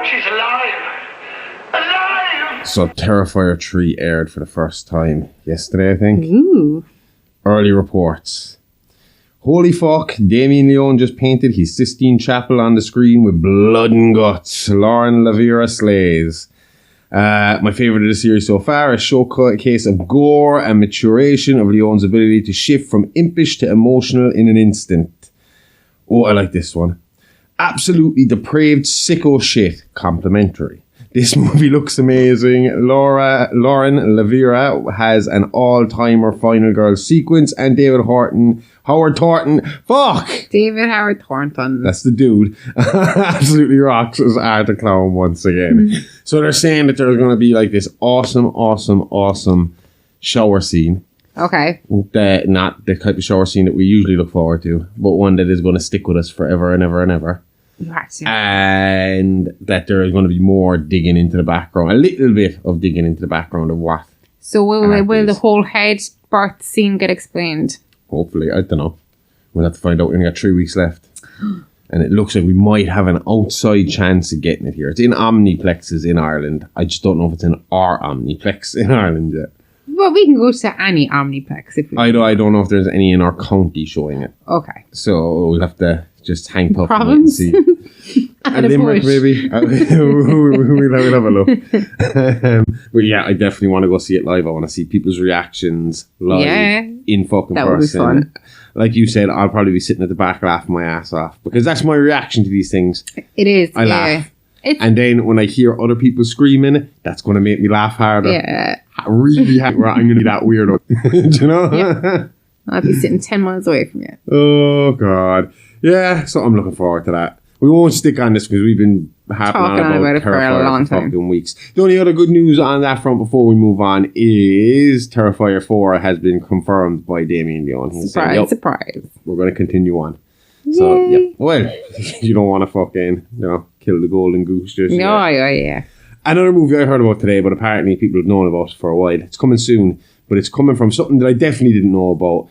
She's alive! Alive! So Terrifier 3 aired for the first time yesterday, I think. Ooh. Early reports. Holy fuck, Damien Leone just painted his Sistine Chapel on the screen with blood and guts. Lauren Lavira slays. My favourite of the series so far, a showcase of gore and maturation of Leone's ability to shift from impish to emotional in an instant. Oh, I like this one. Absolutely depraved sicko shit, complimentary. This movie looks amazing. Lauren Lavira has an all-timer Final Girl sequence, and Howard Thornton, fuck! David Howard Thornton. That's the dude. Absolutely rocks as Art Clown once again. So they're saying that there's going to be like this awesome shower scene. Okay. Not the type of shower scene that we usually look forward to, but one that is going to stick with us forever and ever and ever. And that there is going to be more digging into the background, a little bit of digging into the background of what. So will the whole head birth scene get explained? Hopefully, I don't know. We'll have to find out. We only got 3 weeks left, and it looks like we might have an outside chance of getting it here. It's in Omniplexes in Ireland. I just don't know if it's in our Omniplex in Ireland yet. Well, we can go to any Omniplex if we. I don't know if there's any in our county showing it. Okay. So we'll have to just hang tough and see. And Limerick, maybe. We'll have a look. But yeah, I definitely want to go see it live. I want to see people's reactions live in fucking that person. Would be fun. Like you said, I'll probably be sitting at the back laughing my ass off because that's my reaction to these things. It is. I laugh. And then when I hear other people screaming, that's going to make me laugh harder. Yeah. Really I'm going to be that weirdo. Do you know? Yeah. I'll be sitting 10 miles away from you. Oh, God. Yeah, so I'm looking forward to that. We won't stick on this because we've been talking about it for a long time. Fucking weeks. The only other good news on that front before we move on is Terrifier 4 has been confirmed by Damien Leone. Surprise. We're going to continue on. Yay. So, yeah. Well, you don't want to fucking, kill the golden goose just yet. Oh, yeah. Another movie I heard about today, but apparently people have known about for a while. It's coming soon, but it's coming from something that I definitely didn't know about.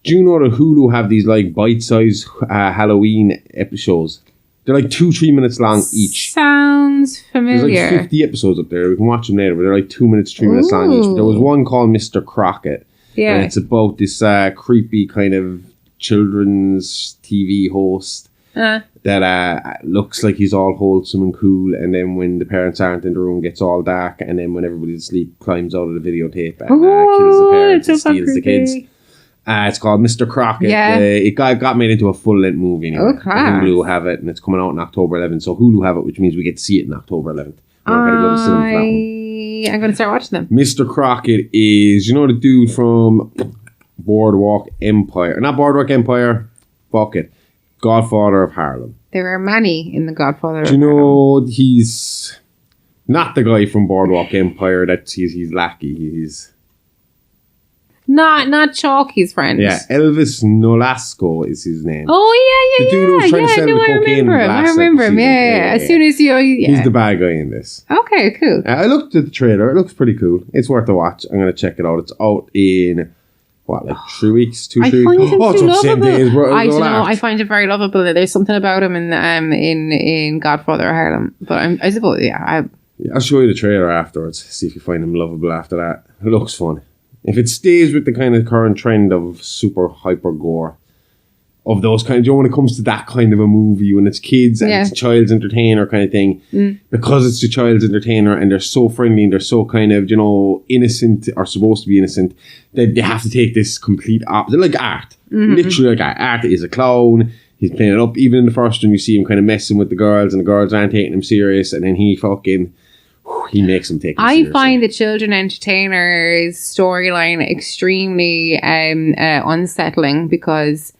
Do you know that Hulu have these like bite-sized Halloween episodes? They're like 2-3 minutes long each. Sounds familiar. There's like 50 episodes up there. We can watch them later, but they're like 2 minutes, 3 minutes long each. But there was one called Mr. Crockett. Yeah. And it's about this creepy kind of children's TV host that looks like he's all wholesome and cool, and then when the parents aren't in the room gets all dark, and then when everybody's asleep climbs out of the videotape and kills the parents and steals the kids. It's called Mr. Crockett. Yeah. It got made into a full-length movie anyway. Okay. Hulu have it, and it's coming out on October 11th. So Hulu have it, which means we get to see it on October 11th. I'm going to start watching them. Mr. Crockett is, the dude from Boardwalk Empire. Not Boardwalk Empire. Fuck it. Godfather of Harlem. There are many in the Godfather. Do you know he's not the guy from Boardwalk Empire that he's lackey. He's not Chalky's friend. Yeah, Elvis Nolasco is his name. Oh yeah. The dude who was trying to sell the cocaine. I remember him. Yeah. As soon as you, he's the bad guy in this. Okay, cool. I looked at the trailer. It looks pretty cool. It's worth a watch. I'm gonna check it out. It's out in 3 weeks, 2 3 weeks. Oh, it's up the same day as I don't know. I find it very lovable. There's something about him in Godfather of Harlem. But I suppose, I'll show you the trailer afterwards. See if you find him lovable after that. It looks fun. If it stays with the kind of current trend of super hyper gore, of those kind of, when it comes to that kind of a movie, when it's kids and it's a child's entertainer kind of thing, because it's a child's entertainer and they're so friendly and they're so kind of, innocent or supposed to be innocent, that they have to take this complete opposite, like art. Literally like art. Art is a clown. He's playing it up. Even in the first one, you see him kind of messing with the girls and the girls aren't taking him serious, and then he makes them take it seriously. I find the children entertainers storyline extremely unsettling because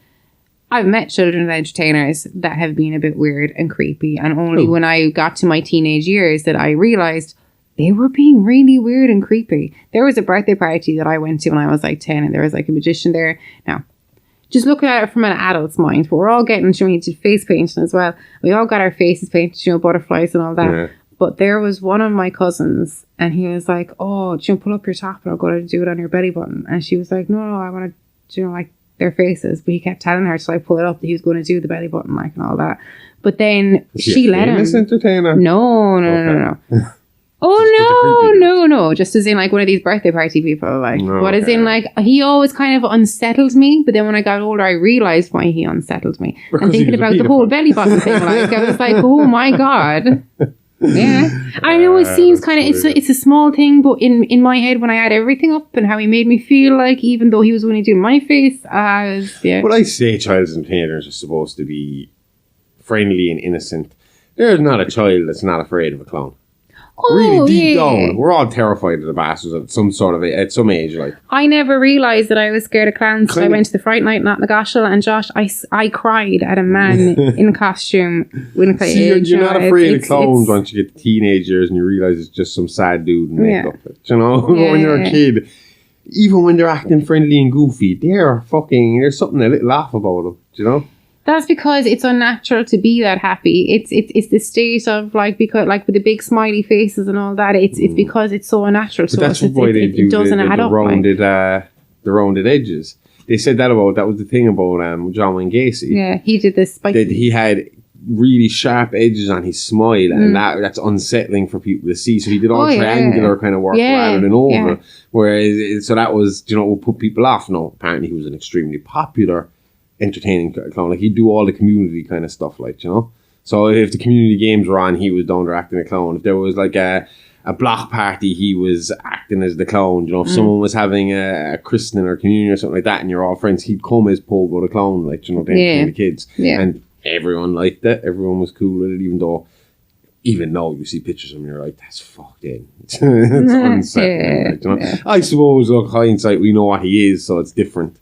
I've met children entertainers that have been a bit weird and creepy, and only when I got to my teenage years that I realised they were being really weird and creepy. There was a birthday party that I went to when I was like 10, and there was like a magician there. Now, just looking at it from an adult's mind, but we're all getting face painting as well. We all got our faces painted, butterflies and all that. Yeah. But there was one of my cousins, and he was like, "Oh, pull up your top, and I'll go to do it on your belly button." And she was like, "No, I want to, their faces, but he kept telling her to like pull it up that he was going to do the belly button like and all that. But then she let him. Entertainer? No. Oh no! Just as in like one of these birthday party people, like. No, but as in like he always kind of unsettled me. But then when I got older, I realized why he unsettled me. Because and thinking about the whole belly button thing, like I was like, oh my god. Yeah, I know it seems kind of it's a small thing, but in my head when I add everything up and how he made me feel like, even though he was only doing my face, I was But I say child entertainers are supposed to be friendly and innocent. There's not a child that's not afraid of a clown. Really deep down, we're all terrified of the bastards at some age. Like I never realised that I was scared of clowns. I went to the Fright Night in Atnagashel, and Josh, I cried at a man in costume. See, you're not afraid of clowns once you get to teenage years and you realise it's just some sad dude in makeup. You know, when you're a kid, even when they're acting friendly and goofy, there's something a little off about them. You know. That's because it's unnatural to be that happy. It's the state of like, because like with the big smiley faces and all that. It's because it's so unnatural. But so that's why they do the rounded edges. They said that was the thing about John Wayne Gacy. Yeah, he did this. That he had really sharp edges on his smile, and that's unsettling for people to see. So he did all triangular kind of work rather than oval. Yeah. Whereas so that was would put people off. No, apparently he was an extremely popular entertaining clown. Like he'd do all the community kind of stuff, like so if the community games were on, he was down there acting a clown. If there was like a block party, he was acting as the clown. If someone was having a christening or communion or something like that and you're all friends, he'd come as Pogo the clown, like to entertain the kids. And everyone liked it. Everyone was cool with it, even though you see pictures of him and you're like, that's fucked in. It's unsettling. I suppose, look, hindsight, we know what he is, so it's different.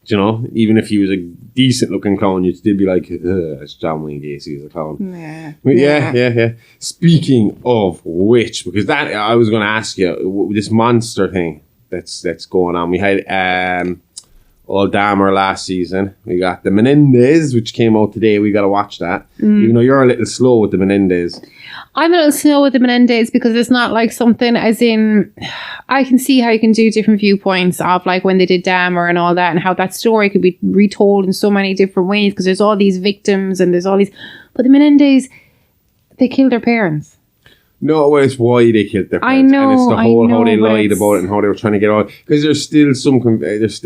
Even if he was a decent looking clown, you'd still be like, it's John Wayne Gacy as a clown. Yeah. Speaking of which, because that I was going to ask you, this monster thing that's going on. We had Old Dahmer last season. We got the Menendez, which came out today. We got to watch that. Even though you're a little slow with the Menendez. I'm a little slow with the Menendez because it's not like something as in, I can see how you can do different viewpoints of like when they did Dahmer and all that, and how that story could be retold in so many different ways because there's all these victims and there's all these, but the Menendez, they killed their parents. No, it's why they killed their parents. I know, and it's the whole how they lied about it and how they were trying to get out. Because there's still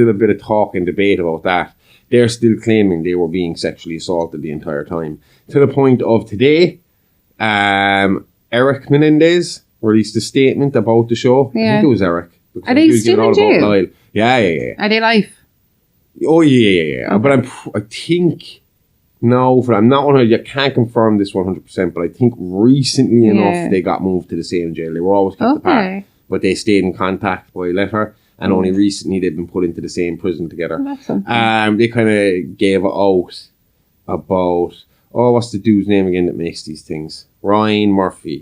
a bit of talk and debate about that. They're still claiming they were being sexually assaulted the entire time. To the point of today, Eric Menendez released a statement about the show. Yeah. I think it was Eric. Are they still in jail? Yeah. Are they life? Oh, yeah. Okay. But I think... No, I'm not 100. You can't confirm this 100%, but I think recently enough they got moved to the same jail. They were always kept apart, but they stayed in contact by letter, and only recently they've been put into the same prison together. They kind of gave it out about what's the dude's name again that makes these things? Ryan Murphy.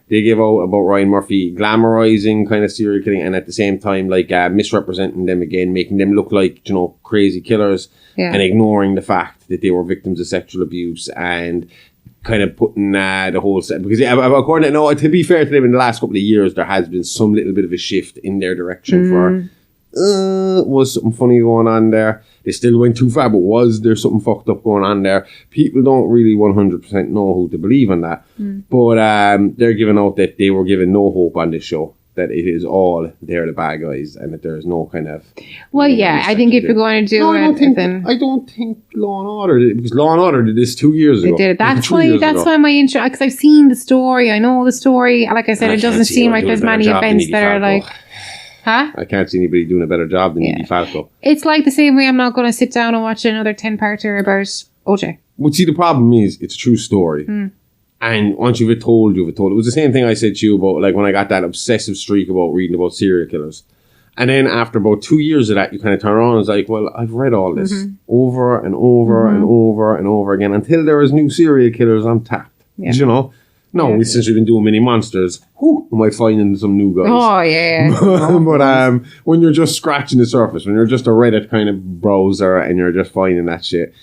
They gave out about Ryan Murphy glamorizing kind of serial killing, and at the same time like misrepresenting them again, making them look like crazy killers. And ignoring the fact that they were victims of sexual abuse and kind of putting the whole set. Because according to be fair to them, in the last couple of years, there has been some little bit of a shift in their direction for was something funny going on there. They still went too far, but was there something fucked up going on there? People don't really 100% know who to believe on that. But they're giving out that they were given no hope on this show. That it is all they're the bad guys and that there is no kind of... Well, I think if you're going to do I don't think Law and Order did it, because Law and Order did this 2 years ago. They did it. That's why my interest... Because I've seen the story. I know the story. Like I said, it doesn't seem like there's many events that are like... Huh? I can't see anybody doing a better job than Edie Falco. It's like the same way I'm not going to sit down and watch another 10-parter about OJ. Well, see, the problem is it's a true story. And once you've told, you've told. It was the same thing I said to you about like when I got that obsessive streak about reading about serial killers. And then after about 2 years of that, you kind of turn around and it's like, well, I've read all this over and over and over and over again until there is new serial killers. I'm tapped. No, since we've been doing Mini Monsters, am I finding some new guys? Oh, yeah. But when you're just scratching the surface, when you're just a Reddit kind of browser and you're just finding that shit...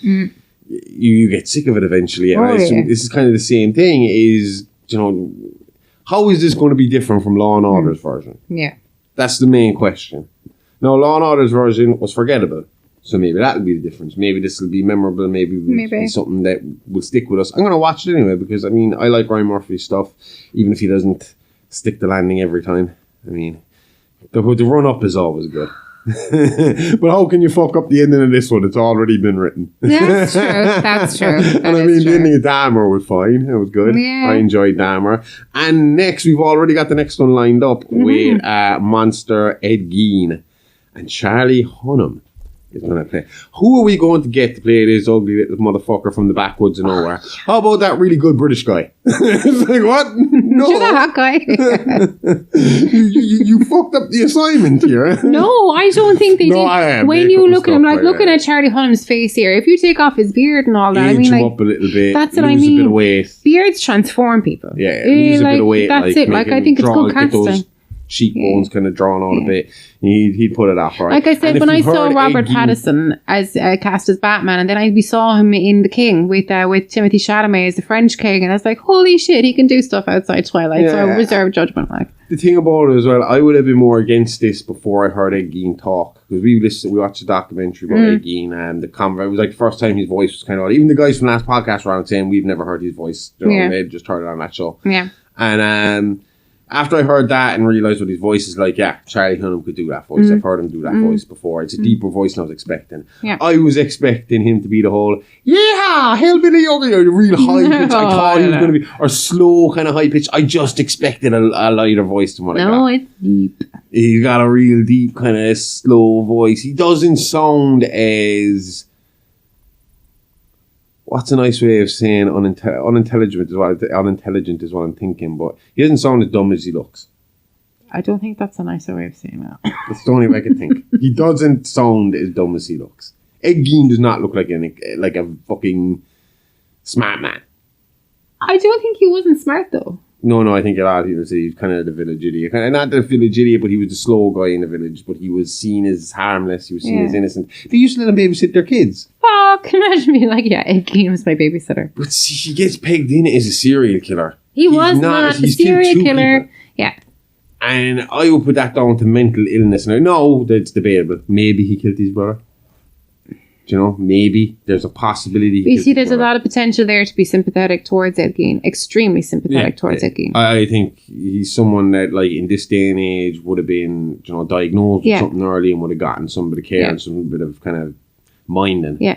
You get sick of it eventually. And this is kind of the same thing is, how is this going to be different from Law and Order's version? Yeah. That's the main question. Now, Law and Order's version was forgettable. So maybe that'll be the difference. Maybe this will be memorable. Maybe it'll be something that will stick with us. I'm going to watch it anyway because, I mean, I like Ryan Murphy's stuff, even if he doesn't stick the landing every time. I mean, the run-up is always good. But how can you fuck up the ending of this one? It's already been written. That's true. That's true. And I mean, the ending of Dahmer was fine. It was good. Yeah. I enjoyed Dahmer. And next, we've already got the next one lined up with Monster Ed Gein and Charlie Hunnam is going to play. Who are we going to get to play this ugly little motherfucker from the backwoods of nowhere? How about that really good British guy? It's like, what? No. You're the hot guy. you fucked up the assignment here. No, I don't think they did. I am. When you look at him, like looking at Charlie Hunnam's face here, if you take off his beard and all that, Age I mean, him like, up a little bit. That's what I lose mean. a bit of weight. Beards transform people. Yeah, lose a bit of weight. That's it. Like, I think it's good casting. Cheekbones kind of drawn out a bit. He'd put it off, right? Like I said, when I saw Robert Pattinson as cast as Batman, and then we saw him in The King with Timothée Chalamet as the French King, and I was like, holy shit, he can do stuff outside Twilight. So I reserve judgment. Like, the thing about it as well, I would have been more against this before I heard Ed Gein talk, because we watched a documentary about Ed Gein, and it was like the first time his voice was kind of odd. Even the guys from last podcast were around saying we've never heard his voice. You know, they'd just heard it on that show. Yeah. And after I heard that and realised what his voice is like, Charlie Hunnam could do that voice. I've heard him do that voice before. It's a deeper voice than I was expecting. Yeah. I was expecting him to be the whole, hillbilly, the real high pitch. I thought he was going to be, or slow kind of high pitch. I just expected a lighter voice than what I got. No, it's deep. He's got a real deep kind of slow voice. He doesn't sound as... What's a nice way of saying unintelligent is what I'm thinking, but he doesn't sound as dumb as he looks. I don't think that's a nicer way of saying that. That's the only way I can think. He doesn't sound as dumb as he looks. Ed Gein does not look like a fucking smart man. I don't think he wasn't smart though. No, I think a lot of people say he's kind of the village idiot. Not the village idiot, but he was the slow guy in the village, but he was seen as harmless, he was seen as innocent. They used to let him babysit their kids. Fuck, imagine being like, Ed Gein was my babysitter. But see, he gets pegged in as a serial killer. He's not a serial killer. People. Yeah. And I would put that down to mental illness. Now, no, that's debatable. Maybe he killed his brother. Do you know, maybe there's a possibility. You see, there's a lot of potential there to be sympathetic towards Ed Gein. Extremely sympathetic towards Ed Gein. I think he's someone that, like, in this day and age would have been, diagnosed with something early and would have gotten some bit of care and some bit of kind of minding. Yeah.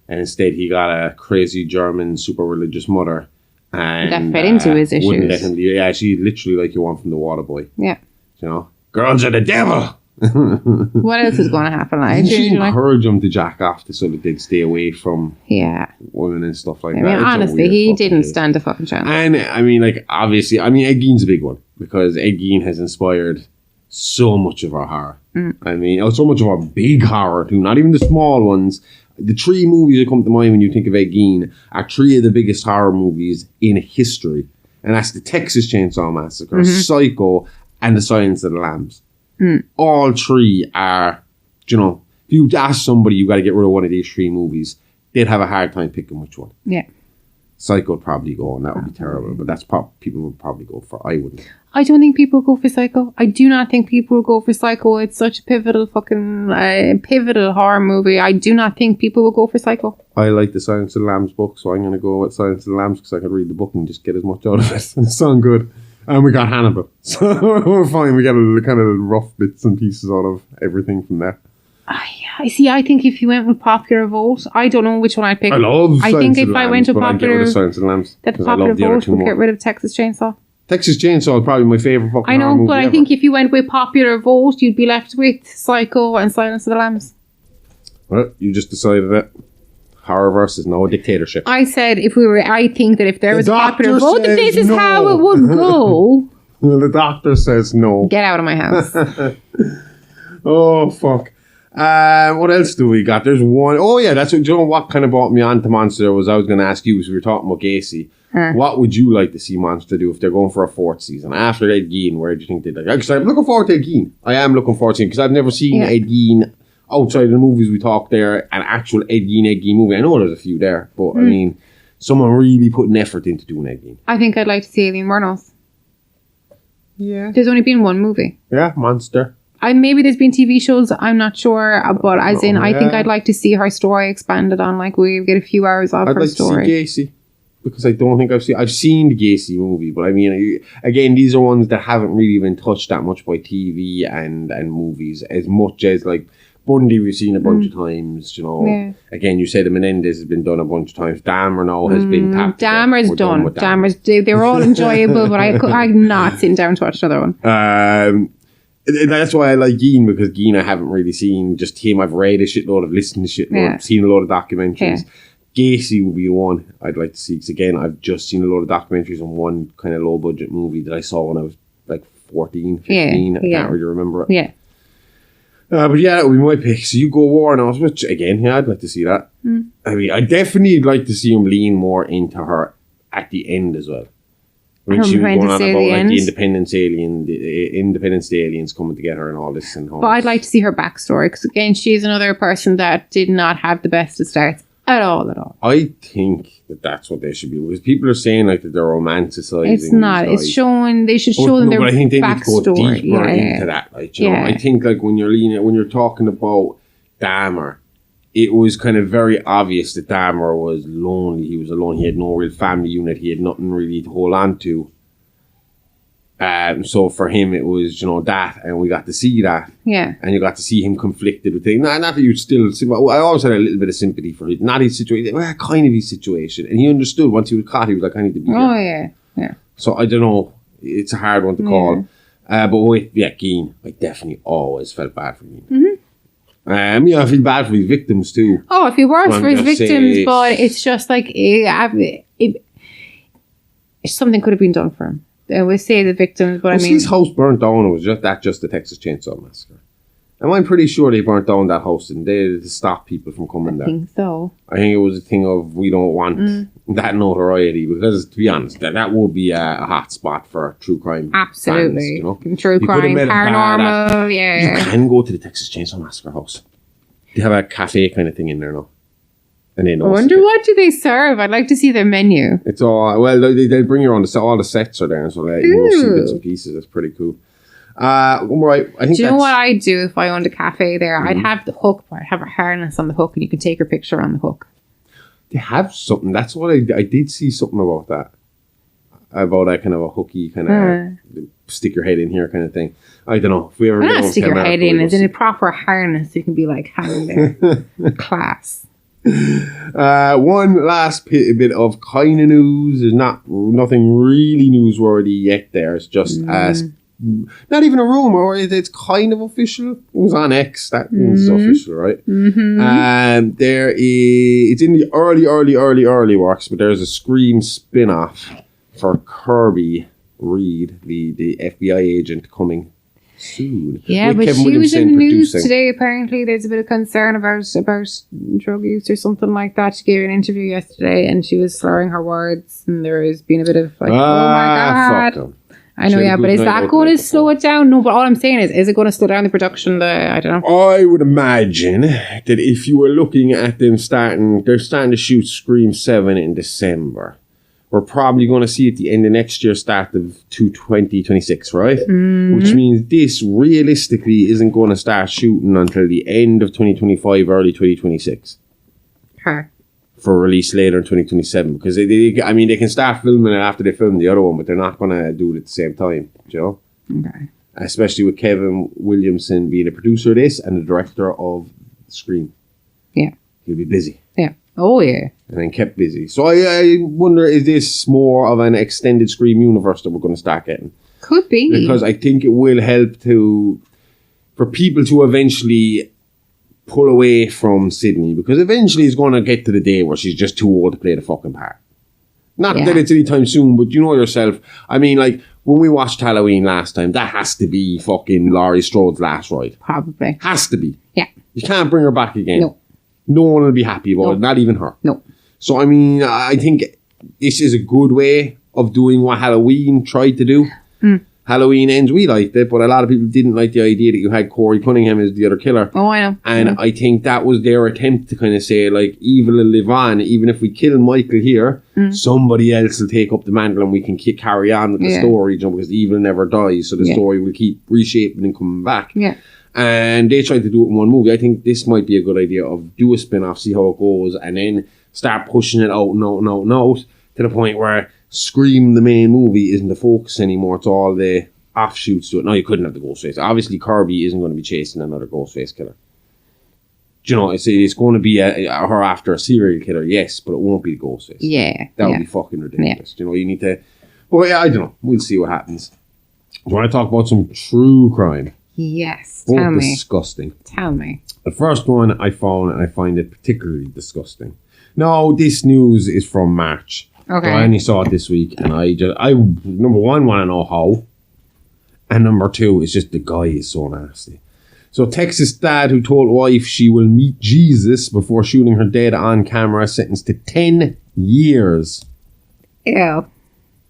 And instead, he got a crazy German, super religious mother. And that fed into his issues. Wouldn't let him leave. Yeah, she literally like you want from the Waterboy. Yeah. You know, girls are the devil. What else is going to happen? She encouraged him to jack off so that they'd stay away from women and stuff like that. I mean, honestly, he didn't stand a fucking chance. And I mean, like, obviously, Ed Gein's a big one because Ed Gein has inspired so much of our horror. I mean, so much of our big horror too, not even the small ones. The three movies that come to mind when you think of Ed Gein are three of the biggest horror movies in history. And that's the Texas Chainsaw Massacre, Psycho, and The Silence of the Lambs. All three are, if you ask somebody you got to get rid of one of these three movies, they'd have a hard time picking which one. Yeah. Psycho would probably go, and that would be terrible. But that's people would probably go for. I wouldn't. I don't think people would go for Psycho. I do not think people would go for Psycho. It's such a pivotal horror movie. I do not think people will go for Psycho. I like the Silence of the Lambs book, so I'm going to go with Silence of the Lambs because I could read the book and just get as much out of it. It sounds good. And we got Hannibal. So we're fine. We got a kind of rough bits and pieces out of everything from there. I see. I think if you went with popular vote, I don't know which one I'd pick. I think if I went with popular, Silence of the Lambs, that the popular vote would get rid of Texas Chainsaw. Texas Chainsaw is probably my favourite fucking I know, horror movie but I think if you went with popular vote, you'd be left with Psycho and Silence of the Lambs. Well, you just decided that. Horrorverse is no dictatorship. I said I think that if there was a popular vote, that this is how it would go. Well, the doctor says no. Get out of my house. Oh, fuck. What else do we got? There's one. Oh, yeah, that's what kind of brought me on to Monster was I was going to ask you, because we were talking about Gacy. What would you like to see Monster do if they're going for a fourth season? After Ed Gein, where do you think they'd like? Because I'm looking forward to Ed Gein. I am looking forward to it because I've never seen Ed Gein outside of the movies we talked there, an actual Ed Gein movie. I know there's a few there, but I mean, someone really putting effort into doing Ed Gein. I think I'd like to see Alien Vernos. Yeah. There's only been one movie. Yeah, Monster. maybe there's been TV shows, I'm not sure, but I think I'd like to see her story expanded on. Like, we get a few hours of her story. I'd like to see Gacy, because I don't think I've seen the Gacy movie, but I mean, again, these are ones that haven't really been touched that much by TV and movies, as much as like Bundy we've seen a bunch of times, you know. Yeah. Again, you said the Menendez has been done a bunch of times. Dahmer now has been tapped. Dahmer's done. Dahmer's, they were all enjoyable, but I'm not sitting down to watch another one. That's why I like Geen, because Geen I haven't really seen. Just him, I've read a shitload, I've listened to shitload, seen a lot of documentaries. Yeah. Gacy would be the one I'd like to see, because again, I've just seen a lot of documentaries on one kind of low budget movie that I saw when I was like 14, 15. I can't really remember it. Yeah. But yeah, that would be my pick. So you go War and which again, yeah, I'd like to see that. I mean, I definitely like to see him lean more into her at the end as well. When she was going on about like the Independence Day aliens coming to get her and all this. But I'd like to see her backstory, because again, she's another person that did not have the best of starts at all. I think that's what they should be, because people are saying like that they're romanticizing. It's not. It's showing. They should show them their backstory. But I think they need to go deeper into that. Like, you know, I think like when you're talking about Dahmer, it was kind of very obvious that Dahmer was lonely. He was alone. He had no real family unit. He had nothing really to hold on to. So for him, it was, you know, that, and we got to see that. Yeah. And you got to see him conflicted with things. Not that you still... I always had a little bit of sympathy for him. Not his situation. Well, kind of his situation. And he understood once he was caught, he was like, I need to be here. Oh, yeah. Yeah. So I don't know. It's a hard one to call. But with Geen, I definitely always felt bad for Geen. Yeah, I feel bad for his victims too. Oh, I feel worse for his victims, but it's just like something could have been done for him. I would say the victims, but I mean, his house burnt down. It was just the Texas Chainsaw Massacre. And I'm pretty sure they burnt down that house and they to stop people from coming there. I think so. I think it was a thing of we don't want that notoriety, because to be honest, that would be a hot spot for true crime. Absolutely, fans, you know? True crime, paranormal. Yeah, you can go to the Texas Chainsaw Massacre house. They have a cafe kind of thing in there now. And I wonder what do they serve? I'd like to see their menu. It's all they'll bring you on all the sets are there, so you see bits and pieces. That's pretty cool. Right, I think. Do you know what I'd do if I owned a cafe there? I'd have the hook, but I'd have a harness on the hook, and you can take your picture on the hook. They have something. That's what I did see something about that. About that kind of a hooky kind of stick your head in here kind of thing. I don't know if we ever. Not stick your head in. It's in a proper harness. You can be like hanging there. Class. One last bit of kind of news. There's nothing really newsworthy yet. There, it's just not even a rumor. It's kind of official. It was on X. That means it's official, right? It's in the early works, but there's a Scream spin-off for Kirby Reed, the FBI agent, coming soon. Yeah, but she was in the news today. Apparently, there's a bit of concern about drug use or something like that. She gave an interview yesterday, and she was slurring her words, and there has been a bit of like, oh my god. I know, but is that going to slow it down? No, but all I'm saying is it going to slow down the production? I don't know. I would imagine that if you were looking at them they're starting to shoot Scream 7 in December. We're probably going to see at the end of next year, start of 2026, right? Which means this realistically isn't going to start shooting until the end of 2025, early 2026. For release later in 2027. Because they can start filming it after they film the other one, but they're not going to do it at the same time, you know? Okay. Especially with Kevin Williamson being a producer of this and the director of Scream. Yeah. He'll be busy. Yeah. Oh, yeah. And then kept busy. So I wonder, is this more of an extended Scream universe that we're going to start getting? Could be. Because I think it will help for people to eventually pull away from Sydney. Because eventually it's going to get to the day where she's just too old to play the fucking part. Not that it's anytime soon, but you know yourself. I mean, like, when we watched Halloween last time, that has to be fucking Laurie Strode's last ride. Probably. Has to be. Yeah. You can't bring her back again. No. No one will be happy about it, not even her. No. So, I mean, I think this is a good way of doing what Halloween tried to do. Halloween Ends, we liked it, but a lot of people didn't like the idea that you had Corey Cunningham as the other killer. Oh, I know. And I think that was their attempt to kind of say, like, evil will live on. Even if we kill Michael here, somebody else will take up the mantle and we can carry on with the story, you know, because evil never dies. So the story will keep reshaping and coming back. Yeah. And they tried to do it in one movie. I think this might be a good idea of do a spin-off, see how it goes, and then start pushing it out to the point where Scream, the main movie, isn't the focus anymore. It's all the offshoots to it. No, you couldn't have the Ghostface. Obviously, Kirby isn't going to be chasing another Ghostface killer. Do you know, it's going to be her after a serial killer, yes, but it won't be the Ghostface. Yeah. That would be fucking ridiculous. Do you know, you need to... Well, yeah, I don't know. We'll see what happens. Do you want to talk about some true crime? Yes. Both Tell me. disgusting. Tell me. The first one I found, and I find it particularly disgusting. No, this news is from March. Okay. So I only saw it this week, and I number one, want to know how, and number two, it's just the guy is so nasty. So Texas dad who told wife she will meet Jesus before shooting her dead on camera, sentenced to 10 years. Ew.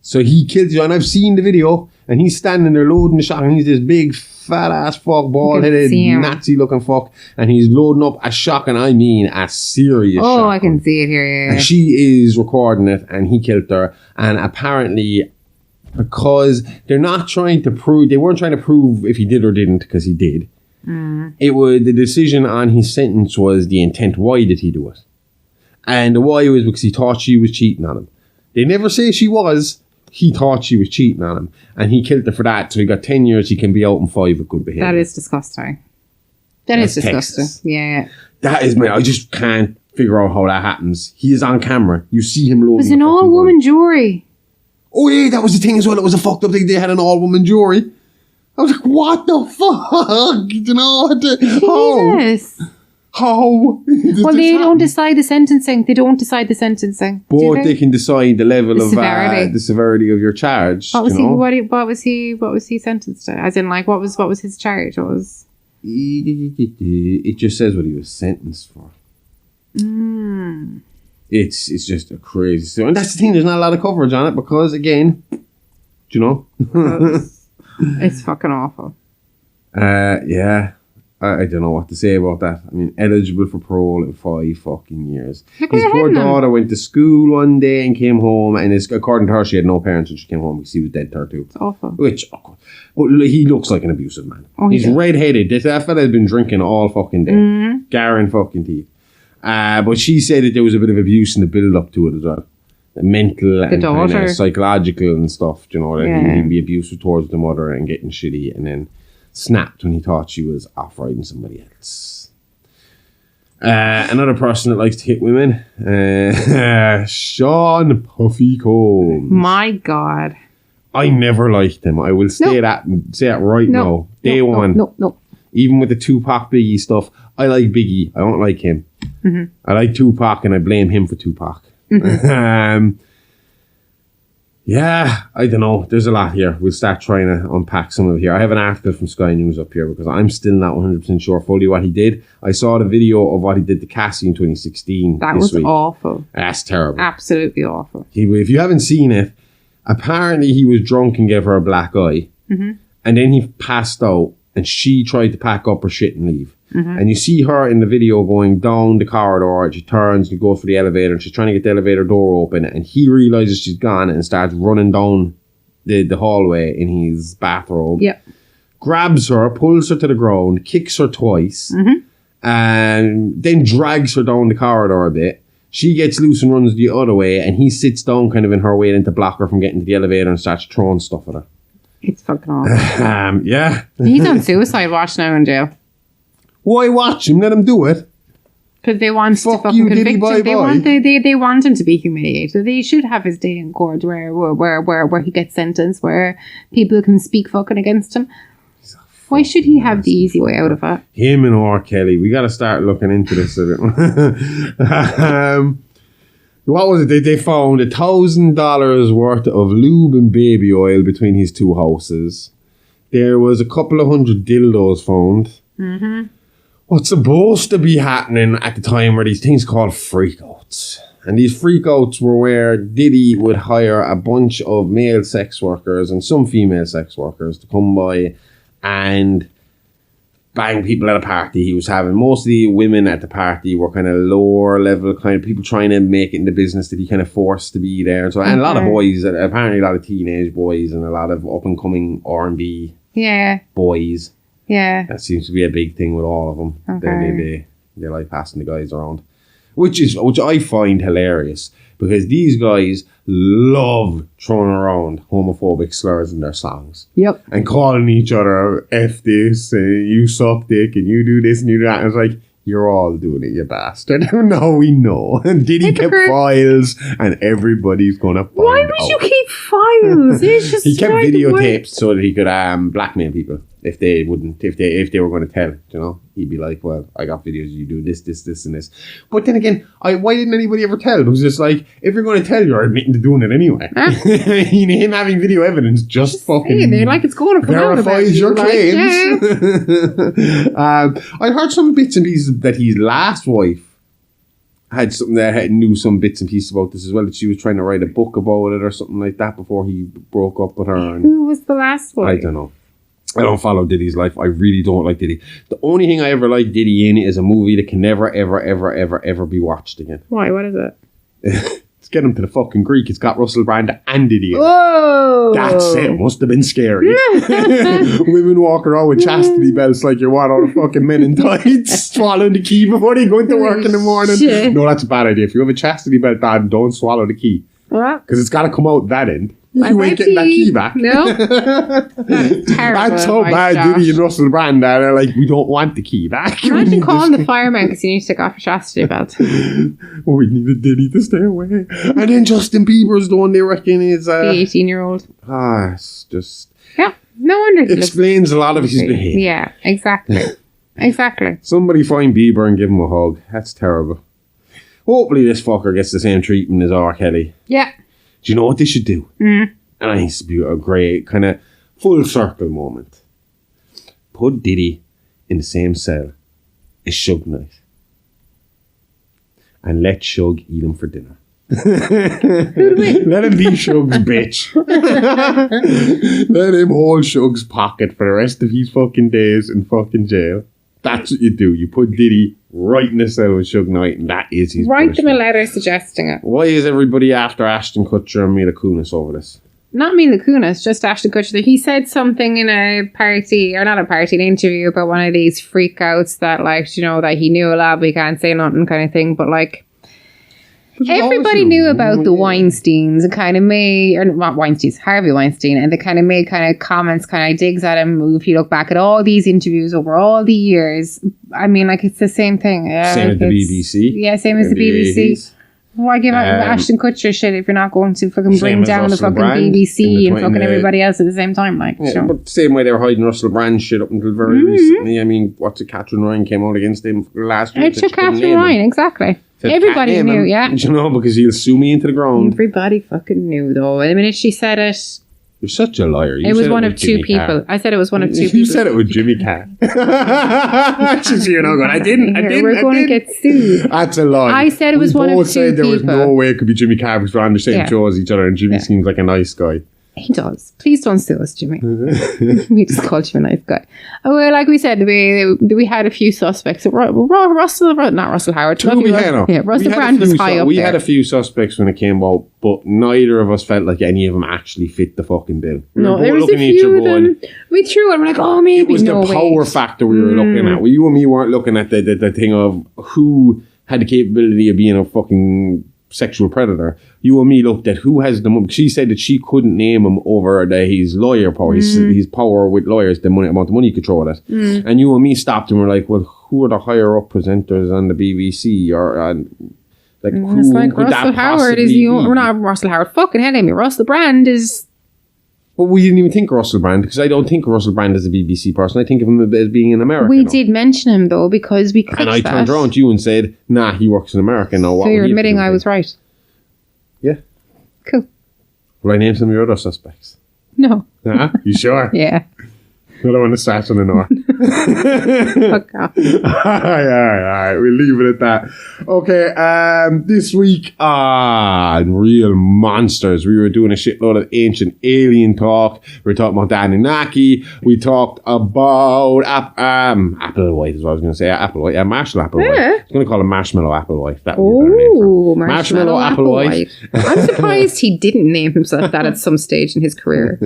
So he killed you, and I've seen the video, and he's standing there loading the shotgun. He's this big, fat-ass fuck, bald-headed, Nazi-looking fuck, and he's loading up a shotgun, I mean a serious shotgun. Oh, I can see it here, yeah. And she is recording it, and he killed her, and apparently, because they weren't trying to prove if he did or didn't, because he did. The decision on his sentence was the intent. Why did he do it? And the why was because he thought she was cheating on him. They never say she was. He thought she was cheating on him, and he killed her for that. So he got 10 years. He can be out in 5 with good behavior. That is disgusting. That's disgusting. Texas. Yeah. That is, man. I just can't figure out how that happens. He is on camera. You see him loading. It was an all-woman jury. Oh yeah, that was the thing as well. It was a fucked up thing. They had an all-woman jury. I was like, what the fuck? You know what? Jesus. How? Well, they don't decide the sentencing. They don't decide the sentencing. But they can decide the level of severity. The severity of your charge. What was he? What was he sentenced to? As in, like, what was his charge? What was? It just says what he was sentenced for. It's just a crazy story, and that's the thing. There's not a lot of coverage on it because, again, do you know? It's fucking awful. Yeah. I don't know what to say about that. I mean, eligible for parole in 5 fucking years. His poor daughter went to school one day and came home, and according to her, she had no parents when she came home because he was dead to her too. It's awful. But he looks like an abusive man. Oh, he's red-headed. That fella has been drinking all fucking day. Garring fucking teeth. But she said that there was a bit of abuse in the build-up to it as well. The mental and kind of psychological and stuff, you know, that he'd be abusive towards the mother and getting shitty, and then snapped when he thought she was off riding somebody else. Another person that likes to hit women, Sean Puffy Combs. My God. I never liked him. I will say that right now. Day one. No. Even with the Tupac Biggie stuff, I like Biggie. I don't like him. I like Tupac, and I blame him for Tupac. Yeah, I don't know. There's a lot here. We'll start trying to unpack some of it here. I have an article from Sky News up here because I'm still not 100% sure fully what he did. I saw the video of what he did to Cassie in 2016. That was awful. That's terrible. Absolutely awful. If you haven't seen it, apparently he was drunk and gave her a black eye. And then he passed out, and she tried to pack up her shit and leave. And you see her in the video going down the corridor. She turns and goes for the elevator, and she's trying to get the elevator door open, and he realizes she's gone and starts running down the hallway in his bathrobe. Grabs her, pulls her to the ground, kicks her twice, and then drags her down the corridor a bit. She gets loose and runs the other way, and he sits down kind of in her way to block her from getting to the elevator and starts throwing stuff at her. It's fucking awful. Yeah. He's on suicide watch now in jail. Why watch him? Let him do it. Because they want to fucking convict him. They want him to be humiliated. They should have his day in court where he gets sentenced, where people can speak fucking against him. Why should he have the easy way out of it? Him and R. Kelly. We got to start looking into this a bit. What was it? They found $1,000 worth of lube and baby oil between his two houses. There was a couple of hundred dildos found. what's supposed to be happening at the time were these things called freakouts. And these freakouts were where Diddy would hire a bunch of male sex workers and some female sex workers to come by and bang people at a party he was having. Most of the women at the party were kind of lower level, kind of people trying to make it in the business that he kind of forced to be there. So, and a lot of boys, apparently a lot of teenage boys and a lot of up and coming R&B boys. Yeah. That seems to be a big thing with all of them. Okay. They like passing the guys around. Which I find hilarious because these guys love throwing around homophobic slurs in their songs. Yep. And calling each other F this, you suck dick, and you do this and you do that. And it's like, you're all doing it, you bastard. No, we know. And Diddy kept files and everybody's going to find Why out. would you keep files? He kept videotapes so that he could blackmail people if they were going to tell, you know. He'd be like, well, I got videos, you do this, and this. But then again, why didn't anybody ever tell? Because it's like, if you're going to tell, you're admitting to doing it anyway. Him having video evidence just fucking they're like, it's going to come out verifies your claims. Yeah. I heard some bits and pieces that his last wife had something that knew some bits and pieces about this as well, that she was trying to write a book about it or something like that before he broke up with her. And who was the last one? I don't know. I don't follow Diddy's life. I really don't like Diddy. The only thing I ever liked Diddy in is a movie that can never, ever, ever, ever, ever be watched again. Why? What is it? Let's get him to the fucking Greek. It's got Russell Brand and Diddy in it. Whoa! That's it. Must have been scary. Women walking around with chastity belts like you're one of the fucking men in tights, swallowing the key before they go into work in the morning. Shit. No, that's a bad idea. If you have a chastity belt on, don't swallow the key. What? Because it's got to come out that end. You ain't getting that key back. No. That's terrible. That's so bad, Diddy and Russell Brand. They're like, we don't want the key back. Imagine calling the fireman because you need to take off your chastity belt. Oh, we needed Diddy to stay away. And then Justin Bieber's the one they reckon is... The 18-year-old. It's just... Yeah, no wonder. Explains a lot of his behaviour. Yeah, exactly. Exactly. Somebody find Bieber and give him a hug. That's terrible. Hopefully this fucker gets the same treatment as R. Kelly. Yeah. Do you know what they should do? And I think it's a great kind of full circle moment. Put Diddy in the same cell as Suge Knight. And let Suge eat him for dinner. Let him be Suge's bitch. Let him hold Suge's pocket for the rest of his fucking days in fucking jail. That's what you do. You put Diddy right in the cell with Suge Knight, and that is his Write punishment. them a letter suggesting it. Why is everybody after Ashton Kutcher and Mila Kunis over this? Not Mila Kunis, just Ashton Kutcher. He said something in a party, or not a party, an interview about one of these freakouts that, like, you know, that he knew a lot, but he can't say nothing kind of thing. But, like, everybody knew about the Weinsteins and kind of made, or not Weinsteins, Harvey Weinstein, and they kind of made kind of comments, kind of digs at him. If you look back at all these interviews over all the years, I mean, like, it's the same thing. Same as the BBC. Yeah, same as the BBC. Why give Ashton Kutcher shit if you're not going to fucking bring down the fucking BBC and fucking everybody else at the same time? Like, yeah, but the same way they were hiding Russell Brand shit up until very recently. I mean, what's it? Catherine Ryan came out against him last year. It's Catherine Ryan, exactly. Everybody knew, yeah. You know, because he'll sue me into the ground. Everybody fucking knew, though. The minute she said it, you're such a liar. It was one of two people. I said it was one of two people. You said it with Jimmy Carr. She's here now going, I didn't. We're going to get sued. That's a lie. I said it was one of two people. We both said there was no way it could be Jimmy Carr because we're on the same show as each other, and Jimmy seems like a nice guy. He does. Please don't sue us, Jimmy. We just called you a nice guy. Oh, well, like we said, we had a few suspects. Russell Howard. Russell Brand was high up there. We had a few suspects when it came out, but neither of us felt like any of them actually fit the fucking bill. No, there was a few of them. We threw it. We're like, oh, maybe. It was the power factor we were looking at. Well, you and me weren't looking at the thing of who had the capability of being a fucking sexual predator. You and me looked at who has the money. She said that she couldn't name him over his lawyer power, his power with lawyers, the amount of money he could throw at it. And you and me stopped and were like, well, who are the higher up presenters on the BBC? Who it's like could Russell that Howard is the only, or not Russell Howard, fucking hell, Amy. Russell Brand is. But we didn't even think of Russell Brand because I don't think of Russell Brand as a BBC person. I think of him as being an American. We did mention him though because we clicked and I turned around to you and said, nah, he works in America now. So you're admitting I was right? Yeah. Cool. Will I name some of your other suspects? No. You sure? Yeah. I don't want to start on the north. Fuck off. Alright. We'll leave it at that. Okay, this week Real Monsters. We were doing a shitload of ancient alien talk. We were talking about the Anunnaki. We talked about Applewhite is what I was going to say. Applewhite. Yeah, Marshall Applewhite. Yeah. I was going to call him Marshmallow Applewhite. That would be a better name for him. Marshmallow Applewhite. I'm surprised he didn't name himself that at some stage in his career.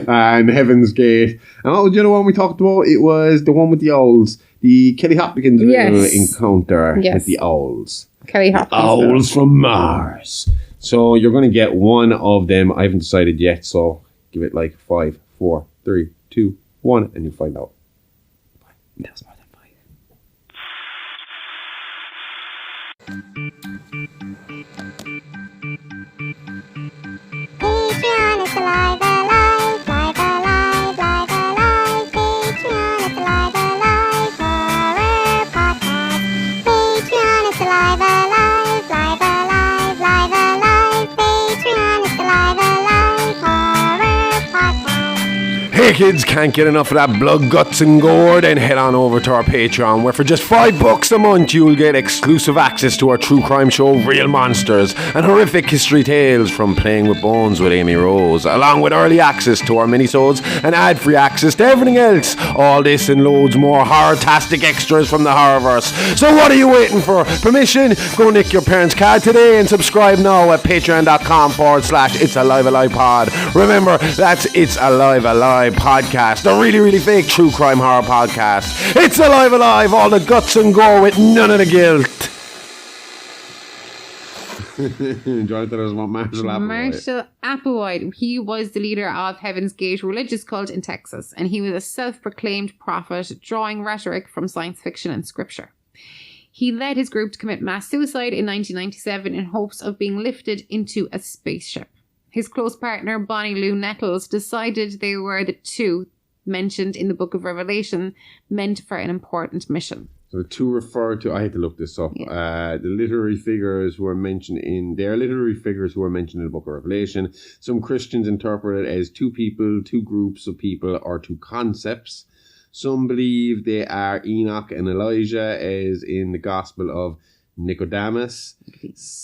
And Heaven's Gate. And what was the other one we talked about? It was the one with the owls. The Kelly Hopkins encounter with the owls. Kelly Hopkins. Owls from Mars. So you're going to get one of them. I haven't decided yet, so give it like 5, 4, 3, 2, 1, and you'll find out. That was more than 5. Patreon is alive, alive, live, alive, live, alive. Patreon is alive, alive, horror podcast. Patreon is alive, alive, live, alive, live, alive. Patreon is alive, alive, horror podcast. Hey kids, can't get enough of that blood, guts and gore? Then head on over to our Patreon, where for just $5 a month you'll get exclusive access to our true crime show Real Monsters and horrific history tales from Playing with Bones with Amy Rose, along with early access to our minisodes and ad-free access to everything else. All this and loads more horror-tastic extras from the Horrorverse. So what are you waiting for? Permission? Go nick your parents' card today and subscribe now at patreon.com/It's Alive Alive Pod. Remember, that's It's Alive Alive Podcast, a really, really fake true crime horror podcast. It's Alive Alive, all the guts and gore with none of the guilt. Jonathan was about Marshall Applewhite. Marshall Applewhite. He was the leader of Heaven's Gate religious cult in Texas, and he was a self-proclaimed prophet, drawing rhetoric from science fiction and scripture. He led his group to commit mass suicide in 1997 in hopes of being lifted into a spaceship. His close partner, Bonnie Lou Nettles, decided they were the two mentioned in the Book of Revelation meant for an important mission. So the two refer to, I had to look this up, the literary figures who are mentioned in, they are literary figures who are mentioned in the Book of Revelation. Some Christians interpret it as two people, two groups of people, or two concepts. Some believe they are Enoch and Elijah, as in the Gospel of Nicodemus.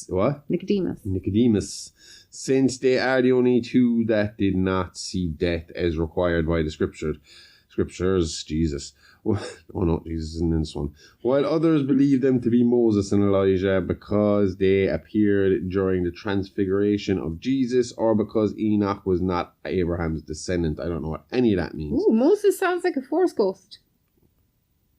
What? Nicodemus. Since they are the only two that did not see death as required by the scriptures, Jesus. Oh no, Jesus isn't in this one. While others believe them to be Moses and Elijah because they appeared during the transfiguration of Jesus, or because Enoch was not Abraham's descendant. I don't know what any of that means. Ooh, Moses sounds like a Force ghost.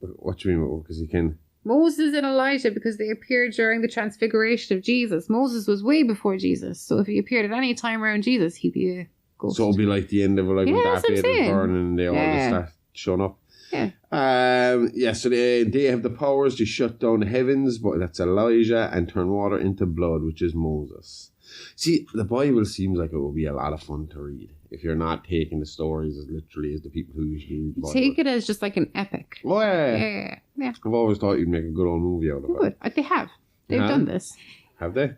What do you mean? Because he can... Moses and Elijah, because they appeared during the transfiguration of Jesus. Moses was way before Jesus, so if he appeared at any time around Jesus, he'd be a ghost. So it'll be like the end of it, like when Darth Vader was born and they all just start showing up. Yeah. So they have the powers to shut down the heavens, but that's Elijah, and turn water into blood, which is Moses. See, the Bible seems like it will be a lot of fun to read if you're not taking the stories as literally as the people who usually read the Bible. Take it as just like an epic. Oh, Yeah. I've always thought you'd make a good old movie out of it. Good. They have. They've done this. Have they?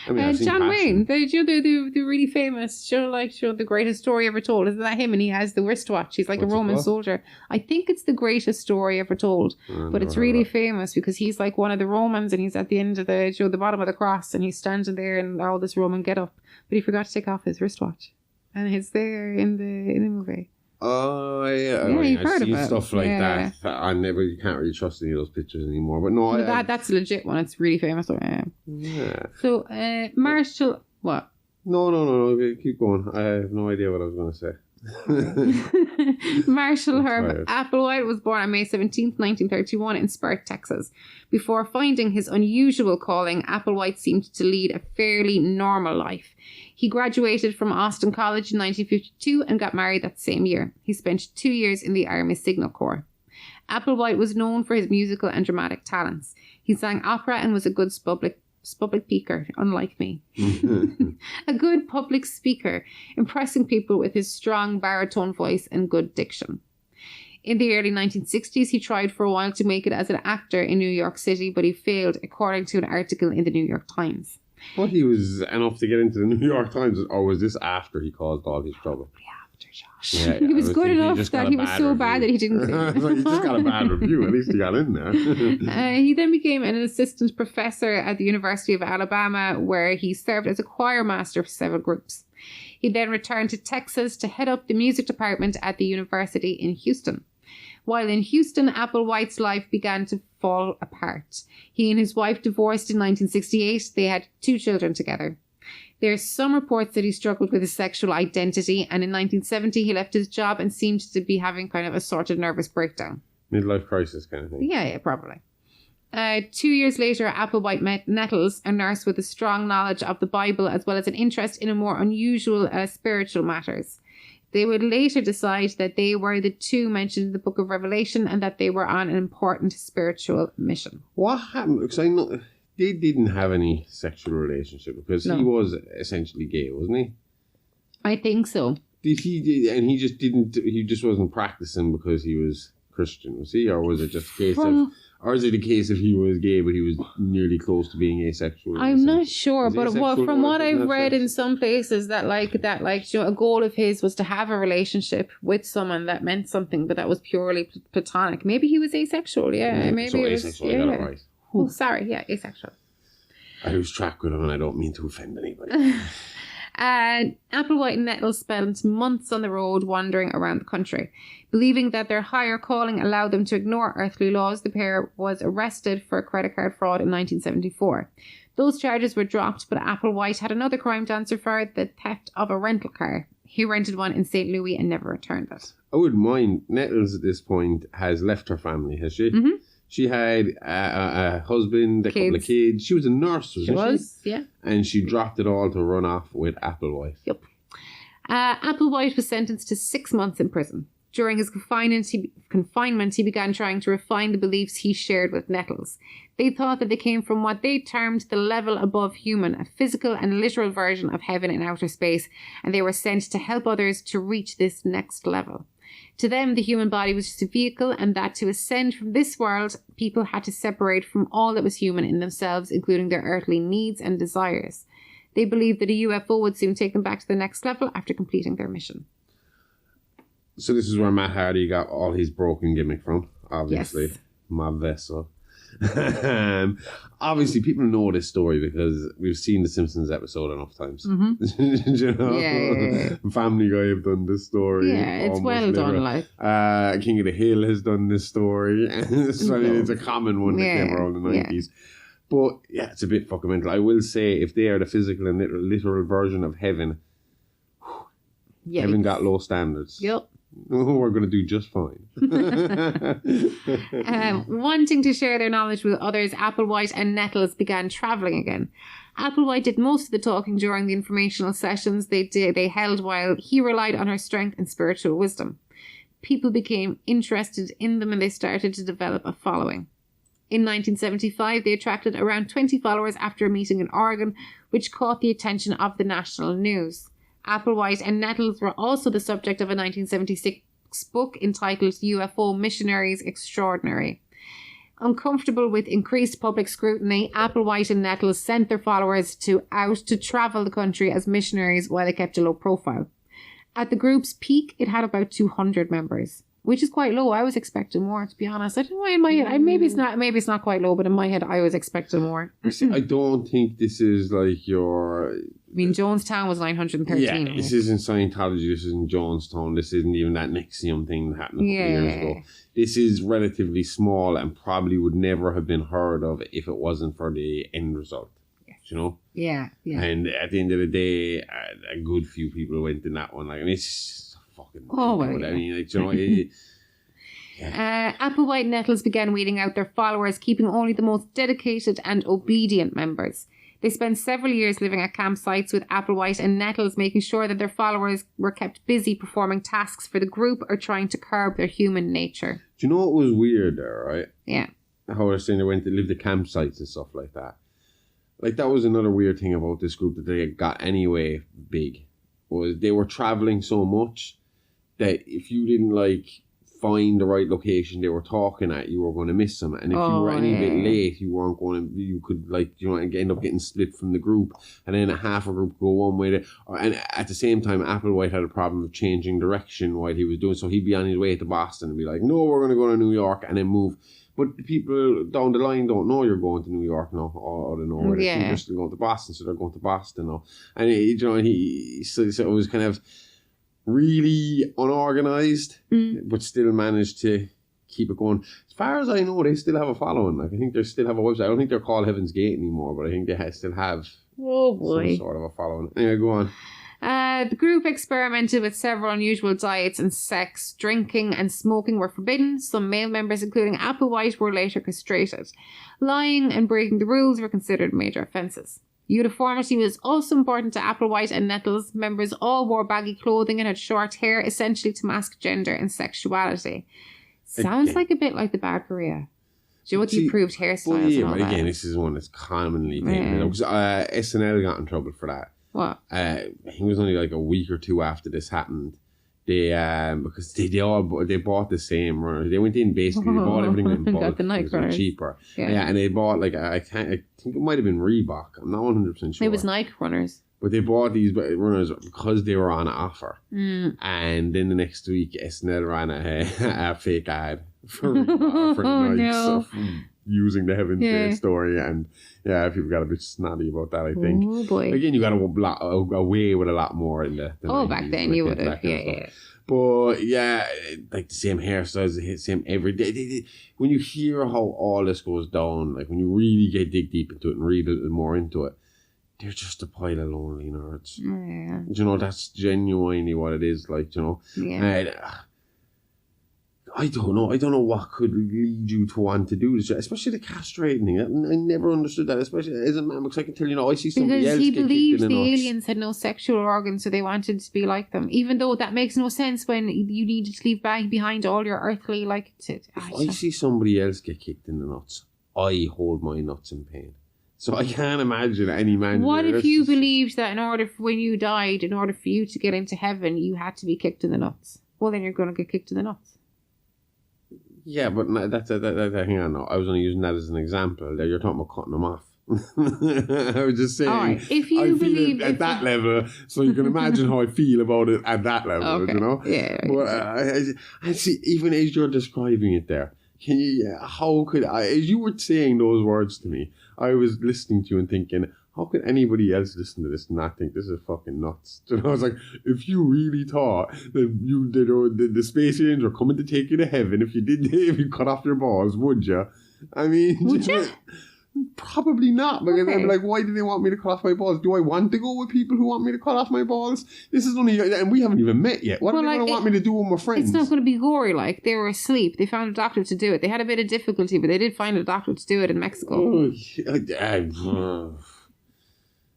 I mean, I've seen John Passion. Wayne, the really famous show, the greatest story ever told. Isn't that him? And he has the wristwatch. He's like What's a it Roman called? soldier. I think it's the greatest story ever told. But it's really famous because he's like one of the Romans, and he's at the end of the bottom of the cross, and he's standing there in all this Roman get up, but he forgot to take off his wristwatch, and it's there in the movie. Oh, yeah. You've I've heard seen of it. stuff like that. You can't really trust any of those pictures anymore. But no, That's a legit one. It's really famous. Yeah. So, Marshall, what? No. Keep going. I have no idea what I was going to say. Marshall Herb Applewhite was born on May 17th, 1931 in Spurt, Texas. Before finding his unusual calling, Applewhite seemed to lead a fairly normal life. He graduated from Austin College in 1952 and got married that same year. He spent 2 years in the Army Signal Corps. Applewhite was known for his musical and dramatic talents. He sang opera and was a good public speaker, unlike me. A good public speaker, impressing people with his strong baritone voice and good diction. In the early 1960s, he tried for a while to make it as an actor in New York City, but he failed, according to an article in the New York Times. But he was enough to get into the New York Times, or was this after he caused all his trouble? Dr. Josh. Yeah, He was I good think he enough just got that a he was bad so review. bad that he didn't clear. Like, he just got a bad review. At least he got in there. He then became an assistant professor at the University of Alabama, where he served as a choir master for several groups. He then returned to Texas to head up the music department at the university in Houston. While in Houston, Applewhite's life began to fall apart. He and his wife divorced in 1968. They had 2 children together. There are some reports that he struggled with his sexual identity, and in 1970 he left his job and seemed to be having kind of a sort of nervous breakdown. Midlife crisis kind of thing. Yeah, probably. 2 years later, Applewhite met Nettles, a nurse with a strong knowledge of the Bible as well as an interest in a more unusual spiritual matters. They would later decide that they were the 2 mentioned in the Book of Revelation and that they were on an important spiritual mission. What happened? Because I know they didn't have any sexual relationship because he was essentially gay, wasn't he? I think so. And he just didn't. He just wasn't practicing because he was Christian, was he? Or was it just a case of? Or is it a case of he was gay, but he was nearly close to being asexual? I'm not sure, Is but asexual from or what doesn't I've have read sex? in some places that a goal of his was to have a relationship with someone that meant something, but that was purely platonic. Maybe he was asexual. Yeah, maybe so it was. asexual. I got it right. Oh, sorry. Yeah, asexual. I lose track with him, and I don't mean to offend anybody. Applewhite and Nettles spent months on the road wandering around the country. Believing that their higher calling allowed them to ignore earthly laws, the pair was arrested for credit card fraud in 1974. Those charges were dropped, but Applewhite had another crime to answer for, the theft of a rental car. He rented one in St. Louis and never returned it. I wouldn't mind. Nettles at this point has left her family, has she? Mm-hmm. She had a husband, a couple of kids. She was a nurse, wasn't she? Yeah. And she dropped it all to run off with Applewhite. Yep. Applewhite was sentenced to 6 months in prison. During his confinement, he began trying to refine the beliefs he shared with Nettles. They thought that they came from what they termed the level above human, a physical and literal version of heaven in outer space, and they were sent to help others to reach this next level. To them, the human body was just a vehicle, and that to ascend from this world, people had to separate from all that was human in themselves, including their earthly needs and desires. They believed that a UFO would soon take them back to the next level after completing their mission. So this is where Matt Hardy got all his broken gimmick from, obviously. Yes. My vessel. Obviously, people know this story because we've seen the Simpsons episode enough times. Mm-hmm. You know? Yeah. Family Guy have done this story. Yeah, it's almost well done, literally. like. King of the Hill has done this story. So, I mean, it's a common one that came around in the 90s. But yeah, it's a bit fucking mental. I will say, if they are the physical and literal version of heaven, heaven got low standards. Yep. We're going to do just fine. Wanting to share their knowledge with others, Applewhite and Nettles began travelling again. Applewhite did most of the talking during the informational sessions they held, while he relied on her strength and spiritual wisdom. People became interested in them and they started to develop a following. In 1975, they attracted around 20 followers after a meeting in Oregon, which caught the attention of the national news. Applewhite and Nettles were also the subject of a 1976 book entitled UFO Missionaries Extraordinary. Uncomfortable with increased public scrutiny, Applewhite and Nettles sent their followers out to travel the country as missionaries while they kept a low profile. At the group's peak, it had about 200 members, which is quite low. I was expecting more, to be honest. I don't know why in my head. Maybe it's not quite low, but in my head, I was expecting more. I don't think this is like your... I mean, Jonestown was 913. Yeah, this isn't Scientology, this isn't Jonestown, this isn't even that Nexium thing that happened a couple of years ago. This is relatively small and probably would never have been heard of if it wasn't for the end result. Yes. You know? Yeah. And at the end of the day, a good few people went in that one. Like, I mean, it's just fucking... Oh, well, yeah. I mean, like, you know... Applewhite and Nettles began weeding out their followers, keeping only the most dedicated and obedient members. They spent several years living at campsites with Applewhite and Nettles, making sure that their followers were kept busy performing tasks for the group or trying to curb their human nature. Do you know what was weird there, right? Yeah. How I was saying they went to live the campsites and stuff like that. Like, that was another weird thing about this group that they got anyway big. Was they were traveling so much that if you didn't, like, find the right location they were talking at, you were going to miss them. And if you were any bit late, you weren't going to, you could end up getting split from the group. And then half a group go one way. And at the same time, Applewhite had a problem of changing direction while he was doing so. He'd be on his way to Boston and be like, no, we're going to go to New York, and then move. But the people down the line don't know you're going to New York now, or they know you're still going to Boston, so they're going to Boston now. And so it was kind of really unorganized, but still managed to keep it going. As far as I know, they still have a following. Like, I think they still have a website. I don't think they're called Heaven's Gate anymore, but I think they still have some sort of a following. Anyway, go on. The group experimented with several unusual diets, and sex, drinking and smoking were forbidden. Some male members, including Applewhite, were later castrated. Lying and breaking the rules were considered major offences. Uniformity was also important to Applewhite and Nettles. Members all wore baggy clothing and had short hair, essentially to mask gender and sexuality. Sounds like a bit like the Bad Korea. Do you know what the approved hairstyles and all but that? Again, this is one that's commonly taken. Because SNL got in trouble for that. What? I think it was only like a week or two after this happened. They because they bought the same runners. They went in basically. They bought everything in bulk. Got the Nike runners. Cheaper. Yeah, and they bought like I think it might have been Reebok. I'm not 100% sure. It was Nike runners. But they bought these runners because they were on offer. And then the next week, SNL ran a fake ad for Nike stuff. Using the Heaven's Gate story, and people got a bit snotty about that, I think. Oh boy. Again, you got away with a lot more in the 90s, back then you would have, But like the same hairstyles, the same every day. When you hear how all this goes down, like when you really dig deep into it and read a little more into it, they're just a pile of lonely nerds. Yeah. You know, that's genuinely what it is, like, you know. Yeah. I don't know what could lead you to want to do this, especially the castrating thing. I never understood that, especially as a man, because I can tell, I see somebody else because he get believed kicked in the the nuts. aliens had no sexual organs, so they wanted to be like them. Even though that makes no sense when you needed to leave behind all your earthly, like... If I see somebody else get kicked in the nuts, I hold my nuts in pain. So I can't imagine any man... What if you believed that when you died, in order for you to get into heaven, you had to be kicked in the nuts? Well, then you're going to get kicked in the nuts. Yeah, but hang on now. I was only using that as an example. You're talking about cutting them off. I was just saying, right. If you I believe feel it at that level, so you can imagine how I feel about it at that level, okay. you know? Yeah. But I see, even as you're describing it there, can you, how could I, as you were saying those words to me, I was listening to you and thinking, how could anybody else listen to this and not think this is fucking nuts? You know, I was like, if you really thought that the space aliens were coming to take you to heaven, if you cut off your balls, would you? I mean, would you? Probably not. Because Okay. I'm like, why do they want me to cut off my balls? Do I want to go with people who want me to cut off my balls? This is only, and we haven't even met yet. What are they going to want me to do with my friends? It's not going to be gory. Like, they were asleep. They found a doctor to do it. They had a bit of difficulty, but they did find a doctor to do it in Mexico.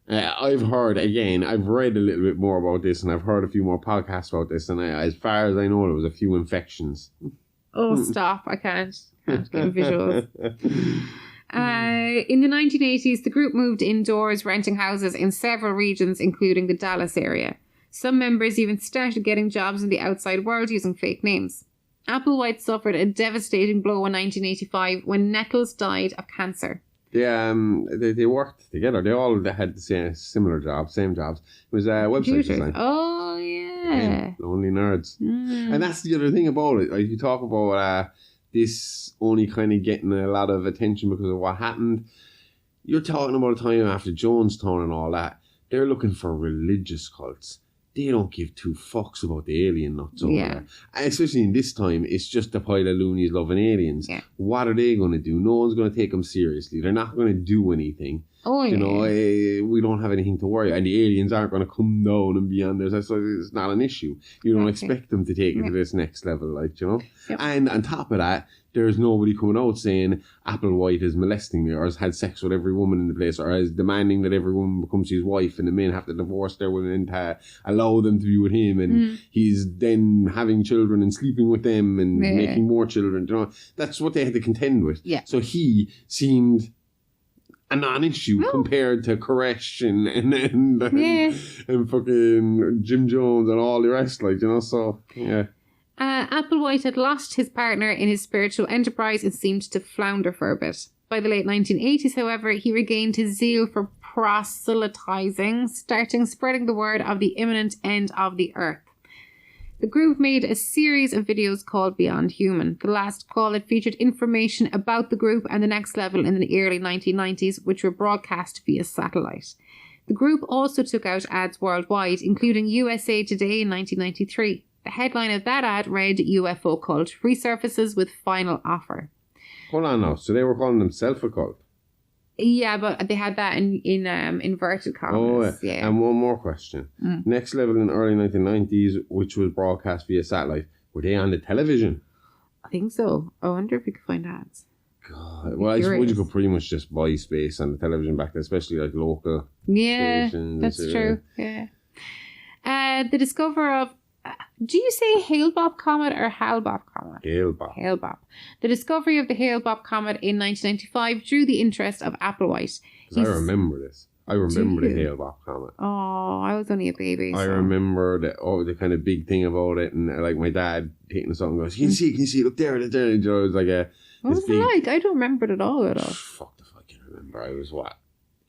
I've heard, again, I've read a little bit more about this, and I've heard a few more podcasts about this, and as far as I know, there was a few infections. Oh, stop. I can't get visuals. In the 1980s, the group moved indoors, renting houses in several regions, including the Dallas area. Some members even started getting jobs in the outside world using fake names. Applewhite suffered a devastating blow in 1985 when Nettles died of cancer. They worked together. They all had the same jobs. It was website design. Oh, yeah. Lonely nerds. And that's the other thing about it. Like, you talk about this only kind of getting a lot of attention because of what happened. You're talking about a time after Jonestown and all that. They're looking for religious cults. They don't give two fucks about the alien nuts over there. And especially in this time, it's just a pile of loonies loving aliens. Yeah. What are they going to do? No one's going to take them seriously. They're not going to do anything. Oh, yeah. You know, we don't have anything to worry. And the aliens aren't going to come down and be on there. So it's not an issue. You don't expect them to take it to this next level, like, you know. Yep. And on top of that, there's nobody coming out saying Applewhite is molesting me or has had sex with every woman in the place or is demanding that every woman becomes his wife and the men have to divorce their women to allow them to be with him and he's then having children and sleeping with them and making more children. You know, that's what they had to contend with. Yeah. So he seemed a non-issue compared to Koresh and fucking Jim Jones and all the rest, like, you know, so, yeah. Applewhite had lost his partner in his spiritual enterprise and seemed to flounder for a bit. By the late 1980s, however, he regained his zeal for proselytizing, spreading the word of the imminent end of the earth. The group made a series of videos called Beyond Human. The last call had featured information about the group and the next level in the early 1990s, which were broadcast via satellite. The group also took out ads worldwide, including USA Today in 1993. The headline of that ad read, UFO cult resurfaces with final offer. Hold on now. So they were calling themselves a cult? Yeah, but they had that in inverted commas. Oh, yeah. And one more question. Next level in the early 1990s, which was broadcast via satellite, were they on the television? I think so. I wonder if we could find ads. God. Well, I suppose you could pretty much just buy space on the television back then, especially like local stations. That's true. Yeah. The discoverer of... do you say Hale-Bopp Comet or Hale-Bopp Comet? Hale-Bopp. Hale-Bopp. The discovery of the Hale-Bopp Comet in 1995 drew the interest of Applewhite. I remember this. I remember the Hale-Bopp Comet. Oh, I was only a baby. I remember the kind of big thing about it, and like my dad taking us out and goes, can you see, look there, there. You know, it was like a... What was it like? I don't remember it at all. Fuck if I can remember. I was what?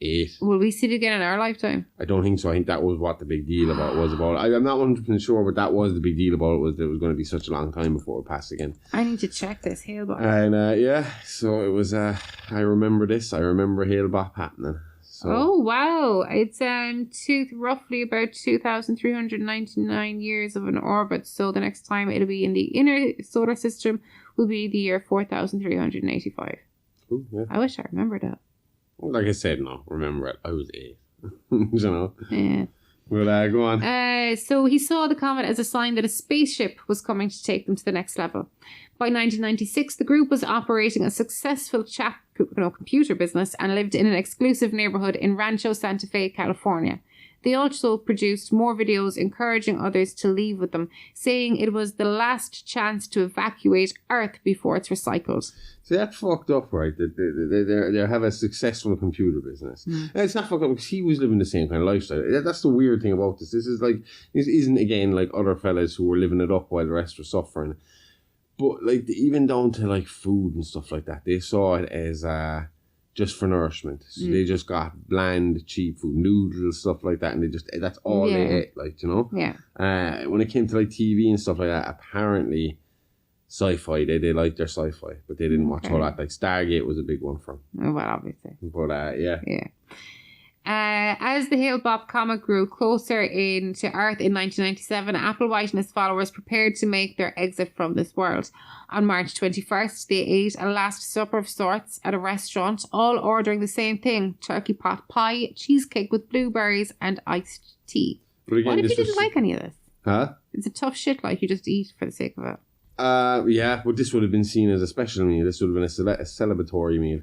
8. Will we see it again in our lifetime? I don't think so. I think that was what the big deal was about. I'm not 100% sure, but that was the big deal about it, was that it was going to be such a long time before it passed again. I need to check this Hale-Bopp. And so it was, I remember this. I remember Hale-Bopp happening. So. Oh, wow. It's roughly about 2,399 years of an orbit. So the next time it'll be in the inner solar system will be the year 4,385. Ooh, yeah. I wish I remembered that. Like I said, no, remember it. I was 8. You know? Yeah. Well, go on. So he saw the comet as a sign that a spaceship was coming to take them to the next level. By 1996, the group was operating a successful computer business and lived in an exclusive neighborhood in Rancho Santa Fe, California. They also produced more videos encouraging others to leave with them, saying it was the last chance to evacuate Earth before it's recycled. See, that's fucked up, right? They have a successful computer business. And it's not fucked up because he was living the same kind of lifestyle. That's the weird thing about this. This isn't again like other fellas who were living it up while the rest were suffering. But like even down to like food and stuff like that, they saw it as just for nourishment. So they just got bland, cheap food, noodles, stuff like that, and that's all they ate, like, you know? Yeah. When it came to like TV and stuff like that, apparently sci-fi, they liked their sci-fi, but they didn't watch all that. Like Stargate was a big one for them. Well, obviously. But yeah. Yeah. As the Hale-Bopp comet grew closer into Earth in 1997, Applewhite and his followers prepared to make their exit from this world. On March 21st, they ate a last supper of sorts at a restaurant, all ordering the same thing: turkey pot pie, cheesecake with blueberries, and iced tea. But again, what if you didn't like any of this? Huh? It's a tough shit, like you just eat for the sake of it. Yeah, but this would have been seen as a special meal. This would have been a celebratory meal.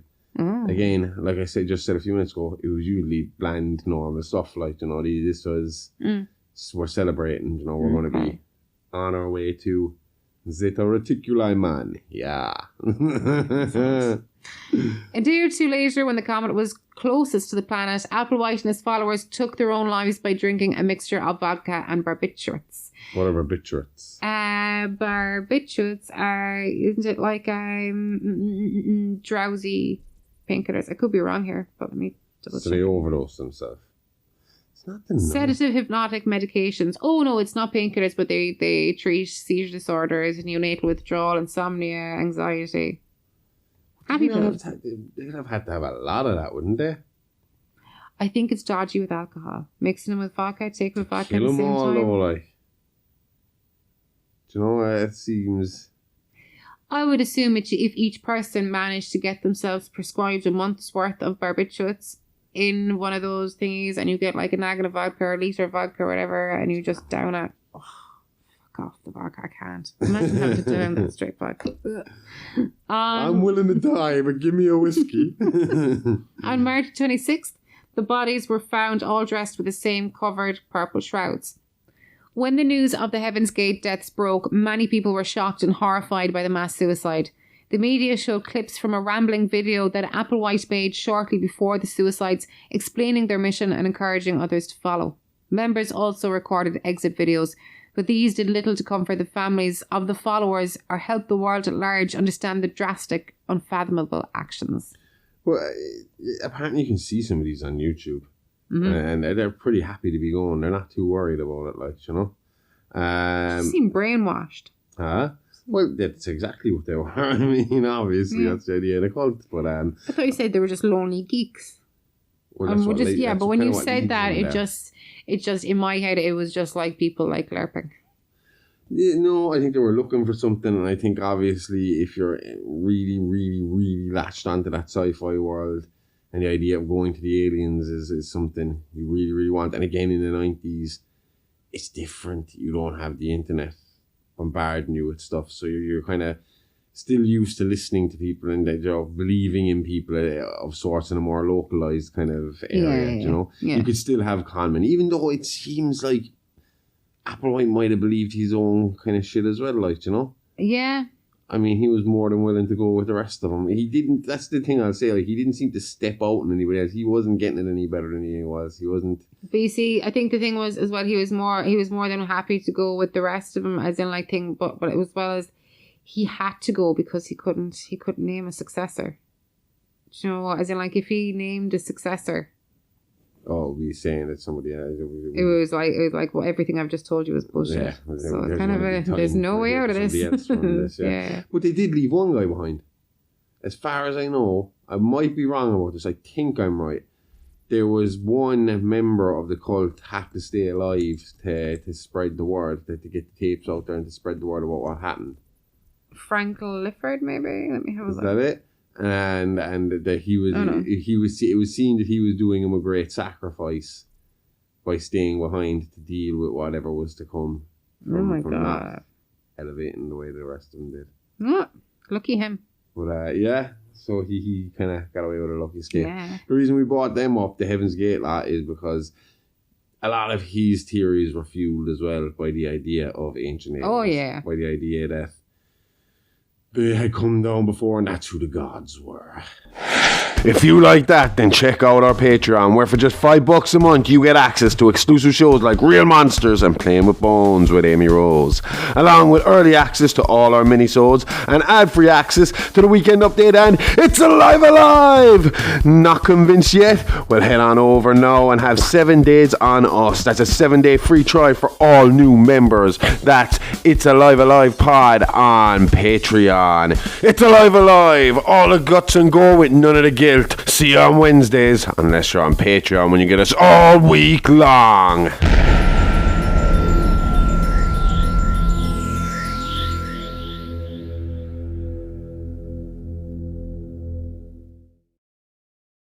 Again, like I said a few minutes ago, it was usually bland, normal stuff. Like, you know, this was, we're celebrating, you know, we're going to be on our way to Zeta Reticuli, man. Yeah. A day or two later, when the comet was closest to the planet, Applewhite and his followers took their own lives by drinking a mixture of vodka and barbiturates. What are barbiturates? Barbiturates are, isn't it like drowsy painkillers? I could be wrong here, but let me double check. So they overdose themselves. It's not the sedative hypnotic medications. Oh no, it's not painkillers, but they treat seizure disorders, neonatal withdrawal, insomnia, anxiety. They'd have had to have a lot of that, wouldn't they? I think it's dodgy with alcohol. Mixing them with vodka, taking with vodka at the Kill same them all, time. though, like. Do you know, it seems... I would assume if each person managed to get themselves prescribed a month's worth of barbiturates in one of those thingies, and you get like a nagging of vodka or a litre of vodka or whatever, and you just down it. Oh, fuck off the vodka, I can't. Imagine having to down that straight vodka. I'm willing to die, but give me a whiskey. On March 26th, the bodies were found all dressed with the same covered purple shrouds. When the news of the Heaven's Gate deaths broke, many people were shocked and horrified by the mass suicide. The media showed clips from a rambling video that Applewhite made shortly before the suicides, explaining their mission and encouraging others to follow. Members also recorded exit videos. but these did little to comfort the families of the followers or help the world at large understand the drastic, unfathomable actions. Well, apparently you can see some of these on YouTube. And they're pretty happy to be going. They're not too worried about it, like, you know. She seemed brainwashed. Well, that's exactly what they were. I mean, obviously, that's the idea of the cult. But I thought you said they were just lonely geeks. Well, but when you said that, it just in my head, it was just like people like LARPing. Yeah, no, I think they were looking for something, and I think obviously if you're really, really, really latched onto that sci-fi world, and the idea of going to the aliens is something you really, really want. And again, in the 90s, it's different. You don't have the internet bombarding you with stuff. So you're kind of still used to listening to people and believing in people of sorts in a more localized kind of area, you know? Yeah. You could still have conmen, even though it seems like Applewhite might have believed his own kind of shit as well, like, you know? Yeah. I mean, he was more than willing to go with the rest of them. He didn't, that's the thing I'll say, like, he didn't seem to step out on anybody else. He wasn't getting it any better than he was. He wasn't. But you see, I think the thing was, as well, he was more than happy to go with the rest of them, as in, like, but it was, well, as he had to go because he couldn't name a successor. Do you know what? As in, like, if he named a successor. Oh, he's saying that somebody else. It was like, well, everything I've just told you was bullshit. Yeah, so it's kind of there's no way out of this. Yeah. But they did leave one guy behind. As far as I know, I might be wrong about this. I think I'm right. There was one member of the cult had to stay alive to spread the word, to get the tapes out there and to spread the word about what happened. Frank Lifford, maybe. Let me have a look. Is that it? And that he was it was seen that he was doing him a great sacrifice by staying behind to deal with whatever was to come from God, elevating the way the rest of them did. Oh, lucky him. But so he kind of got away with a lucky escape. Yeah. The reason we brought them up, the Heaven's Gate lot, is because a lot of his theories were fueled as well by the idea of ancient aliens. Oh yeah. By the idea that they had come down before, and that's who the gods were. If you like that, then check out our Patreon, where for just $5 a month, you get access to exclusive shows like Real Monsters and Playing with Bones with Amy Rose, along with early access to all our minisodes and ad-free access to the Weekend Update and It's Alive! Not convinced yet? Well, head on over now and have 7 days on us. That's a 7-day free trial for all new members. That's It's Alive Pod on Patreon. It's Alive! All the guts and go with none of the guilt. See you on Wednesdays, unless you're on Patreon when you get us all week long.